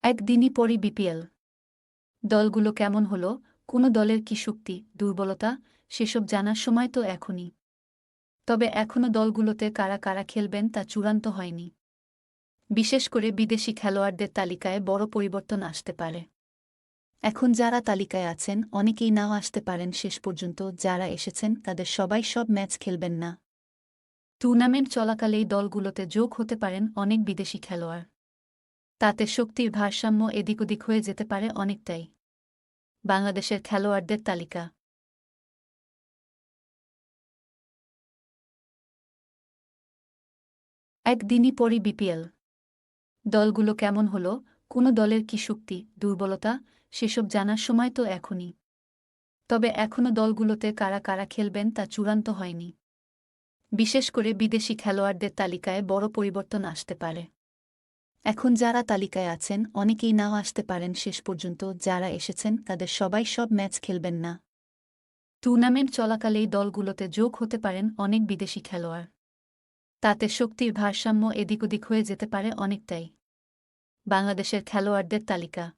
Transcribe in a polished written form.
একদিনই পরই বিপিএল দলগুলো কেমন হলো, কোনো দলের কি শক্তি দুর্বলতা সেসব জানার সময় তো এখনই। তবে এখনও দলগুলোতে কারা কারা খেলবেন তা চূড়ান্ত হয়নি। বিশেষ করে বিদেশি খেলোয়াড়দের তালিকায় বড় পরিবর্তন আসতে পারে। এখন যারা তালিকায় আছেন অনেকেই নাও আসতে পারেন। শেষ পর্যন্ত যারা এসেছেন তাদের সবাই সব ম্যাচ খেলবেন না। টুর্নামেন্ট চলাকালেই দলগুলোতে যোগ হতে পারেন অনেক বিদেশি খেলোয়াড়। তাতে শক্তির ভারসাম্য এদিক ওদিক হয়ে যেতে পারে অনেকটাই। বাংলাদেশের খেলোয়াড়দের তালিকা। একদিনই পরই বিপিএল দলগুলো কেমন হলো, কোনো দলের কি শক্তি দুর্বলতা সেসব জানার সময় তো এখনই। তবে এখনও দলগুলোতে কারা কারা খেলবেন তা চূড়ান্ত হয়নি। বিশেষ করে বিদেশি খেলোয়াড়দের তালিকায় বড় পরিবর্তন আসতে পারে। এখন যারা তালিকায় আছেন অনেকেই নাও আসতে পারেন। শেষ পর্যন্ত যারা এসেছেন তাদের সবাই সব ম্যাচ খেলবেন না। টুর্নামেন্ট চলাকালেই দলগুলোতে যোগ হতে পারেন অনেক বিদেশি খেলোয়াড়। তাতে শক্তির ভারসাম্য এদিক ওদিক হয়ে যেতে পারে অনেকটাই। বাংলাদেশের খেলোয়াড়দের তালিকা।